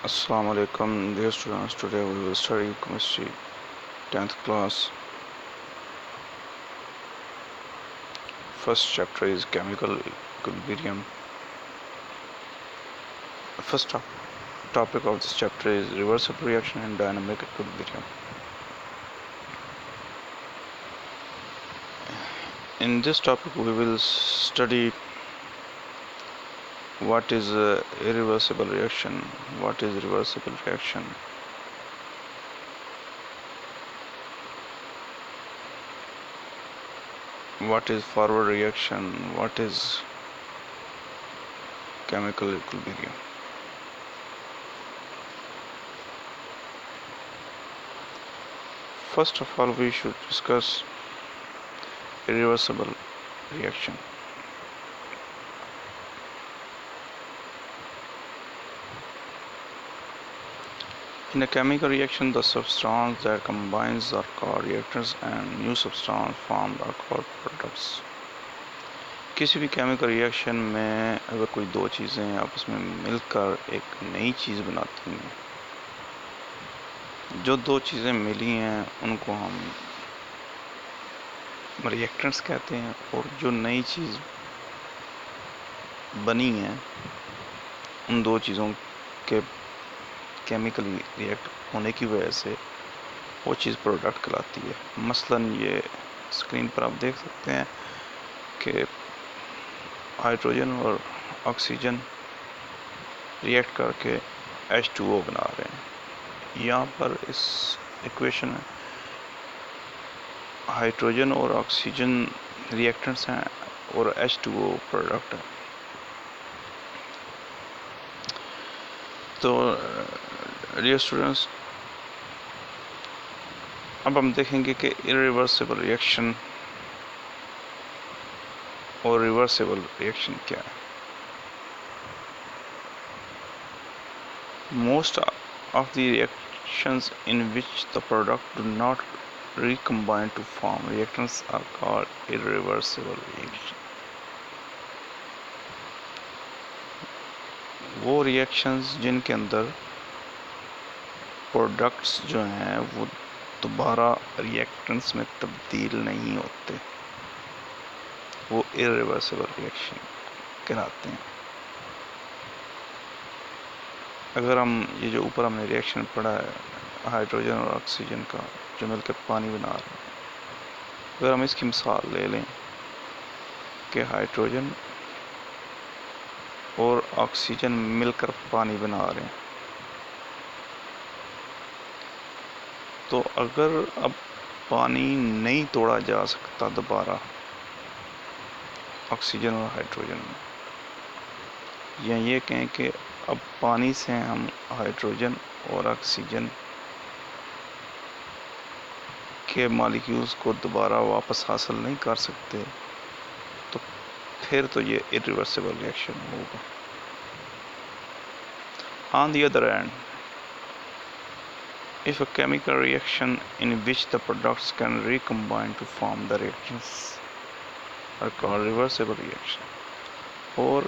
Assalamu alaikum, dear students. Today we will study chemistry 10th class. First chapter is chemical equilibrium. The first topic of this chapter is reversible reaction and dynamic equilibrium. In this topic we will study what is irreversible reaction, what is reversible reaction, what is forward reaction, what is chemical equilibrium. First of all, we should discuss irreversible reaction. In a chemical reaction, the substance that combines are called reactants and new substance formed are called products. किसी भी chemical reaction में अगर कोई दो चीज़ें आपस में मिलकर एक नई चीज़ बनाती हैं, जो दो चीज़ें मिली हैं उनको हम रिएक्टेंट्स कहते हैं, और जो नई चीज़ बनी है उन दो चीज़ों के केमिकल रिएक्ट होने की वजह से वो चीज़ प्रोडक्ट कहलाती है। मसलन ये स्क्रीन पर आप देख सकते हैं कि हाइड्रोजन और ऑक्सीजन रिएक्ट करके H2O बना रहे हैं। यहाँ पर इस इक्वेशन में हाइड्रोजन और ऑक्सीजन रिएक्टेंट्स हैं और H2O प्रोडक्ट है। तो डियर स्टूडेंट्स, अब हम देखेंगे कि इरिवर्सिबल रिएक्शन और रिवर्सिबल रिएक्शन क्या है। Most of the reactions in which the product do not recombine to form reactants are called irreversible reaction. वो रिएक्शंस जिनके अंदर प्रोडक्ट्स जो हैं वो दोबारा रिएक्टेंट्स में तब्दील नहीं होते, वो इरिवर्सिबल रिएक्शन कहलाते हैं। अगर हम ये जो ऊपर हमने रिएक्शन पढ़ा है हाइड्रोजन और ऑक्सीजन का जो मिलकर पानी बना रहे हैं, अगर हम इसकी मिसाल ले लें कि हाइड्रोजन और ऑक्सीजन मिलकर पानी बना रहे हैं, तो अगर अब पानी नहीं तोड़ा जा सकता दोबारा ऑक्सीजन और हाइड्रोजन में, या ये कहें कि अब पानी से हम हाइड्रोजन और ऑक्सीजन के मॉलिक्यूल्स को दोबारा वापस हासिल नहीं कर सकते, तो फिर तो ये इरिवर्सिबल रिएक्शन होगा। On the other hand, if a chemical reaction in which the products can recombine to form the reactants are called reversible reaction. और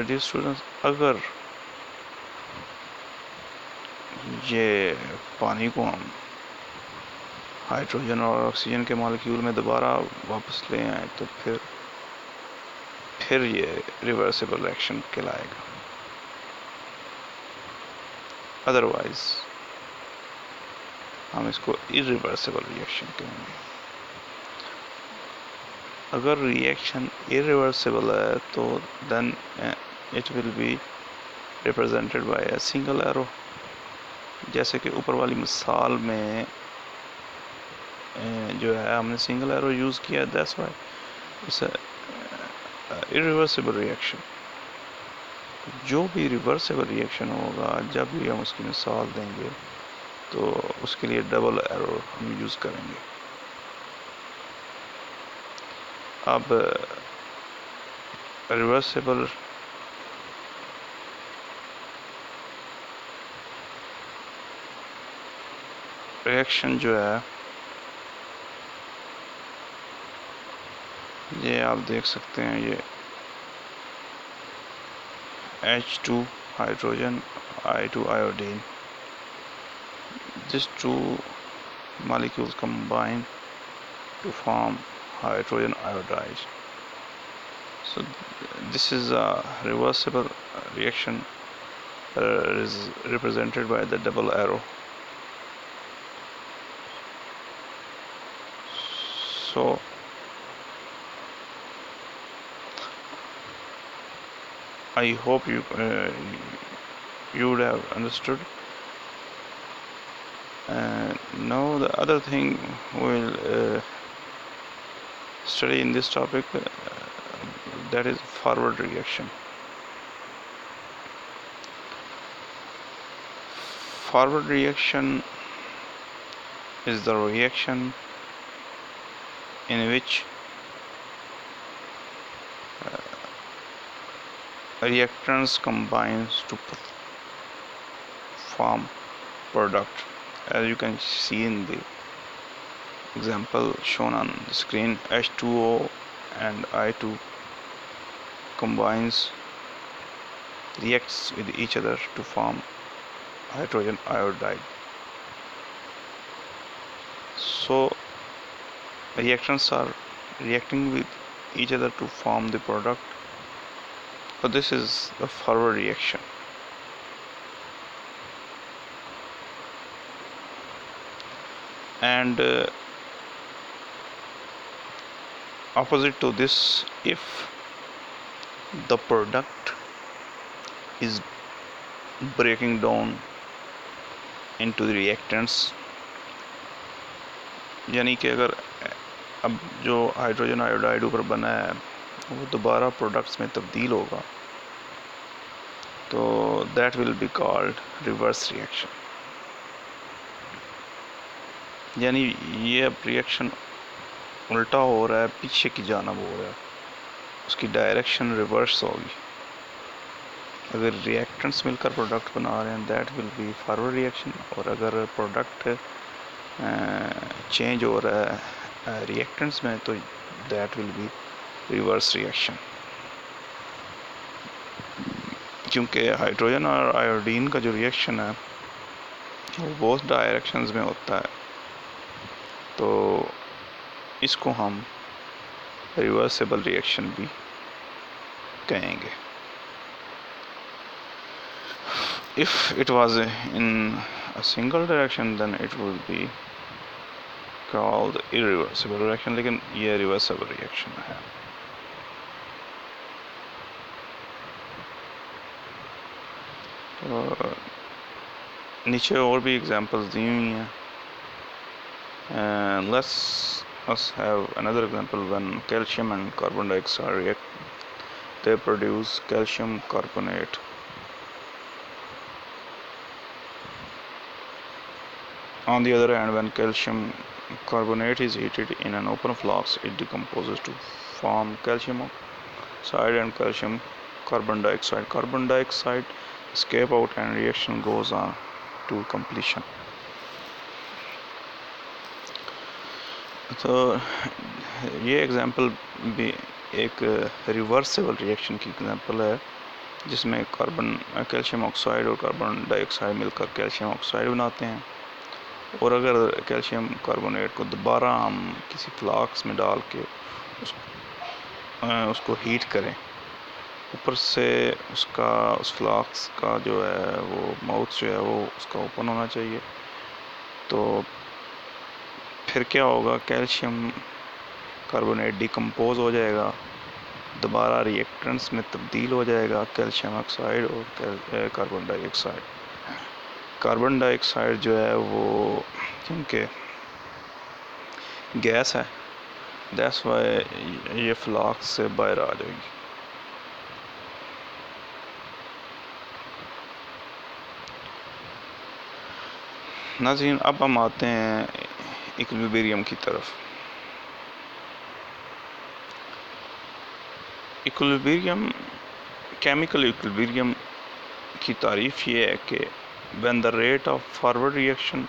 dear students, अगर ये पानी को हम हाइड्रोजन और ऑक्सीजन के मॉलिक्यूल में दोबारा वापस ले आए तो फिर ये रिवर्सिबल रिएक्शन कहलाएगा। अदरवाइज हम इसको इरिवर्सिबल रिएक्शन कहेंगे। अगर रिएक्शन इरिवर्सिबल है तो then it will be represented by a single arrow, जैसे कि ऊपर वाली मिसाल में जो है हमने सिंगल एरो यूज़ किया, that's why it's irreversible reaction. जो भी रिवर्सिबल रिएक्शन होगा, जब भी हम उसकी मिसाल देंगे तो उसके लिए डबल एरो हम यूज़ करेंगे। अब रिवर्सिबल रिएक्शन जो है ये आप देख सकते हैं, ये H2 hydrogen I to iodine. These two molecules combine to form hydrogen iodide. So this is a reversible reaction is represented by the double arrow. So I hope you would have understood. Now the other thing we'll study in this topic, that is forward reaction. Forward reaction is the reaction in which reactants combines to form product. As you can see in the example shown on the screen, H2O and I2 reacts with each other to form hydrogen iodide. So reactants are reacting with each other to form the product. So this is the forward reaction. And opposite to this, if the product is breaking down into the reactants, यानी कि अगर अब जो hydrogen iodide ऊपर बना है वो दोबारा प्रोडक्ट्स में तब्दील होगा, तो that will be called reverse reaction. यानी ये अब रिएक्शन उल्टा हो रहा है, पीछे की जानब हो रहा है, उसकी डायरेक्शन रिवर्स होगी. अगर रिएक्टेंट्स मिलकर प्रोडक्ट बना रहे हैं that will be forward reaction, और अगर प्रोडक्ट चेंज हो रहा है रिएक्टेंट्स में तो that will be reverse reaction. क्योंकि हाइड्रोजन और आयोडीन का जो रिएक्शन है वो बोथ डायरेक्शंस में होता है, तो इसको हम रिवर्सिबल रिएक्शन भी कहेंगे. If it was in a single direction then it would be called irreversible reaction, लेकिन ये रिवर्सिबल रिएक्शन है. तो नीचे और भी एग्जांपल्स दी हुई हैं. Let's us have another example. When calcium and carbon dioxide react, they produce calcium carbonate. On the other hand, when calcium carbonate is heated in an open flask, it decomposes to form calcium oxide and calcium carbon dioxide. Carbon dioxide escape out and reaction goes on to completion. तो ये example भी एक reversible reaction की example है, जिसमें calcium oxide और carbon dioxide मिलकर calcium oxide बनाते हैं. और अगर कैल्शियम कार्बोनेट को दोबारा हम किसी फ्लास्क में डाल के उसको हीट करें, ऊपर से उस फ्लास्क का जो है वो माउथ जो है वो उसका ओपन होना चाहिए. तो फिर क्या होगा, कैल्शियम कार्बोनेट डिकम्पोज हो जाएगा, दोबारा रिएक्टेंट्स में तब्दील हो जाएगा कैल्शियम ऑक्साइड और कार्बन डाइऑक्साइड. कार्बन डाइऑक्साइड जो है वो क्योंकि गैस है, दैट्स वाई ये फ्लास्क से बाहर आ जाएगी. नाज़रीन, अब हम आते हैं इक्विलिब्रियम की तरफ. इक्विलिब्रियम, केमिकल इक्विलिब्रियम की तारीफ ये है कि when the rate of forward reaction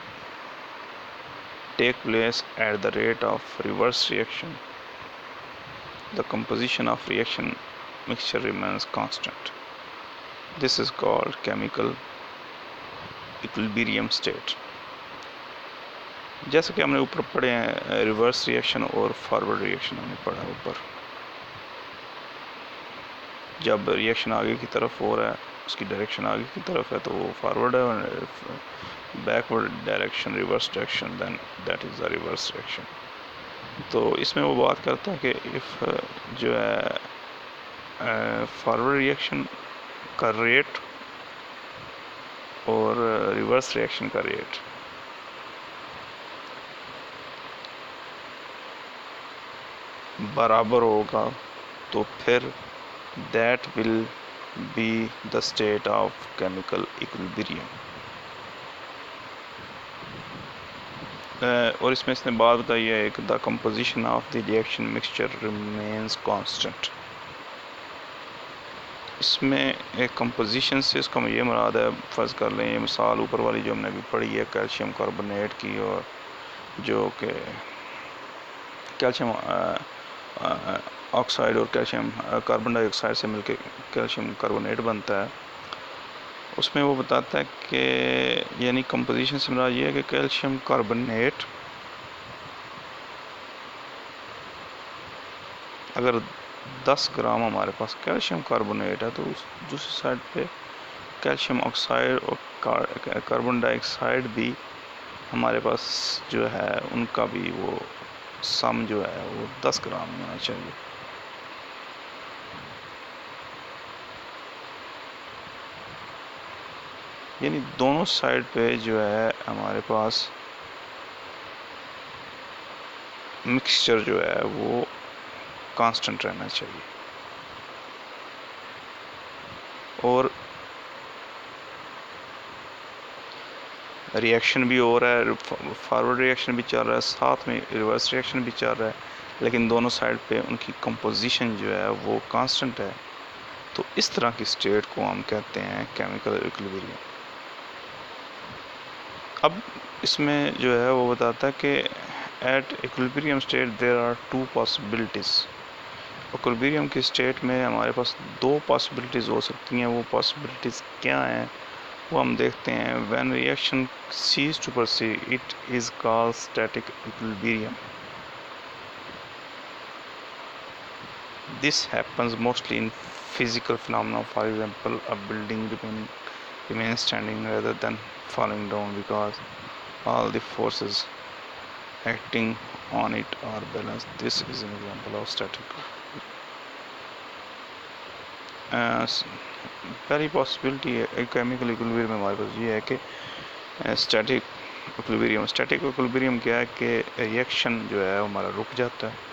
take place at the rate of reverse reaction, the composition of reaction mixture remains constant. This is called chemical equilibrium state. जैसे कि हमने ऊपर पढ़े हैं रिवर्स रिएक्शन और फॉरवर्ड रिएक्शन हमने पढ़ा ऊपर। जब रिएक्शन आगे की तरफ हो रहा है, उसकी डायरेक्शन आगे की तरफ है तो वो फॉरवर्ड है, और backward direction reverse direction then that is the reverse reaction. तो इसमें वो बात करता है कि इफ़ जो है फॉरवर्ड रिएक्शन का रेट और रिवर्स रिएक्शन का रेट बराबर होगा तो फिर that will be the state of chemical equilibrium. और इसमें इसने बात बताई है एक, the composition of the reaction mixture remains constant. इसमें एक कंपोजिशन से इसका ये मुराद है, फ़र्ज़ कर लें ये मिसाल ऊपर वाली जो हमने अभी पढ़ी है कैल्शियम कार्बोनेट की, और जो कि कैल्शियम ऑक्साइड और कैल्शियम कार्बन डाइऑक्साइड से मिलकर कैल्शियम कार्बोनेट बनता है। उसमें वो बताता है कि यानी कंपोजिशन से मुराद ये है कि कैल्शियम कार्बोनेट अगर 10 ग्राम हमारे पास कैल्शियम कार्बोनेट है तो उस दूसरी साइड पे कैल्शियम ऑक्साइड और कार्बन डाइऑक्साइड भी हमारे पास जो है उनका भी वो सम जो है वो 10 ग्राम होना चाहिए। यानी दोनों साइड पे जो है हमारे पास मिक्सचर जो है वो कांस्टेंट रहना चाहिए। और रिएक्शन भी हो रहा है, फॉरवर्ड रिएक्शन भी चल रहा है, साथ में रिवर्स रिएक्शन भी चल रहा है, लेकिन दोनों साइड पे उनकी कंपोजिशन जो है वो कांस्टेंट है। तो इस तरह की स्टेट को हम कहते हैं केमिकल इक्विलिब्रियम। अब इसमें जो है वो बताता है कि at equilibrium state there are two possibilities. Equilibrium की स्टेट में हमारे पास दो पॉसिबिलिटीज़ हो सकती हैं। वो पॉसिबिलिटीज़ क्या हैं वो हम देखते हैं। When reaction cease to proceed it is called static equilibrium. This happens mostly in physical phenomena. For example, a building remains standing rather than falling down because all the forces acting on it are balanced. This is an example of static. पहली possibility है chemical equilibrium में हमारे पास ये है कि static equilibrium. Static equilibrium क्या है कि रिएक्शन जो है हमारा रुक जाता है,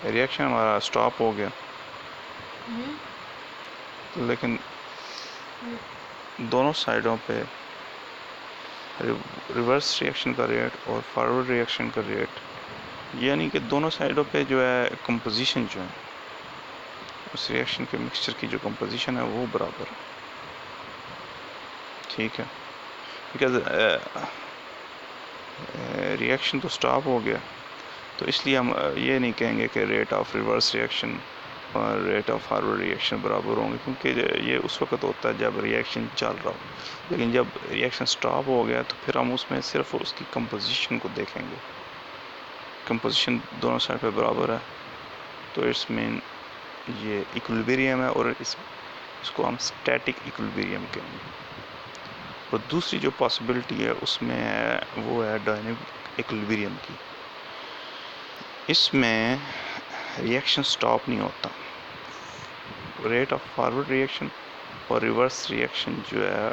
रिएक्शन हमारा स्टॉप हो गया, लेकिन दोनों साइडों पे रिवर्स रिएक्शन का रेट और फॉरवर्ड रिएक्शन का रेट, यानी कि दोनों साइडों पे जो है कंपोजिशन जो है उस रिएक्शन के मिक्सचर की जो कंपोजिशन है वो बराबर है। ठीक है, बिकॉज रिएक्शन तो स्टॉप हो गया, तो इसलिए हम ये नहीं कहेंगे कि रेट ऑफ रिवर्स रिएक्शन और रेट ऑफ फॉरवर्ड रिएक्शन बराबर होंगे, क्योंकि ये उस वक्त होता है जब रिएक्शन चल रहा हो। लेकिन जब रिएक्शन स्टॉप हो गया तो फिर हम उसमें सिर्फ उसकी कंपोजिशन को देखेंगे। कंपोजिशन दोनों साइड पे बराबर है तो इट्स मीन ये इक्विलिब्रियम है, और इसको हम स्टैटिक इक्विलिब्रियम कहेंगे। और दूसरी जो पॉसिबिलिटी है उसमें है वो है डायनामिक इक्विलिब्रियम की। इसमें रिएक्शन स्टॉप नहीं होता, रेट ऑफ फॉरवर्ड रिएक्शन और रिवर्स रिएक्शन जो है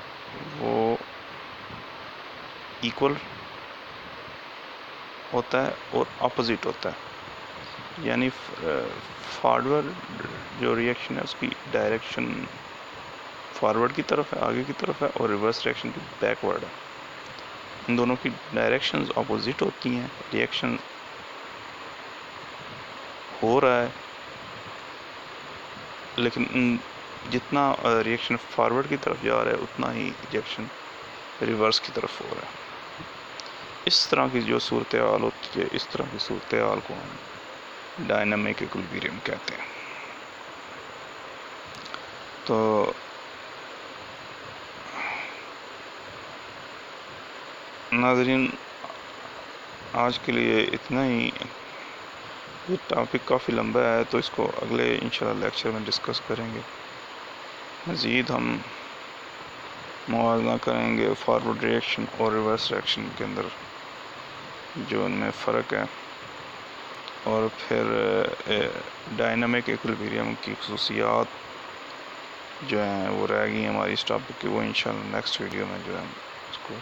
वो इक्वल होता है और अपोजिट होता है। यानी फॉरवर्ड जो रिएक्शन है उसकी डायरेक्शन फॉरवर्ड की तरफ है, आगे की तरफ है, और रिवर्स रिएक्शन की बैकवर्ड है। इन दोनों की डायरेक्शंस अपोजिट होती हैं। रिएक्शन हो रहा है लेकिन जितना रिएक्शन फॉरवर्ड की तरफ जा रहा है उतना ही रिएक्शन रिवर्स की तरफ हो रहा है। इस तरह की जो सूरत हाल होती है, इस तरह की सूरत हाल को हम डायनामिक इक्विलिब्रियम कहते हैं। तो नाज़रीन, आज के लिए इतना ही। ये टॉपिक काफ़ी लंबा है, तो इसको अगले इंशाल्लाह लेक्चर में डिस्कस करेंगे। मज़ीद हम मुआवजा करेंगे फॉरवर्ड रिएक्शन और रिवर्स रिएक्शन के अंदर जो उनमें फ़र्क है, और फिर डायनामिक इक्विलिब्रियम की खसूसियात जो हैं वो रह गई हमारी इस टॉपिक की, वो इंशाल्लाह नेक्स्ट वीडियो में जो है उसको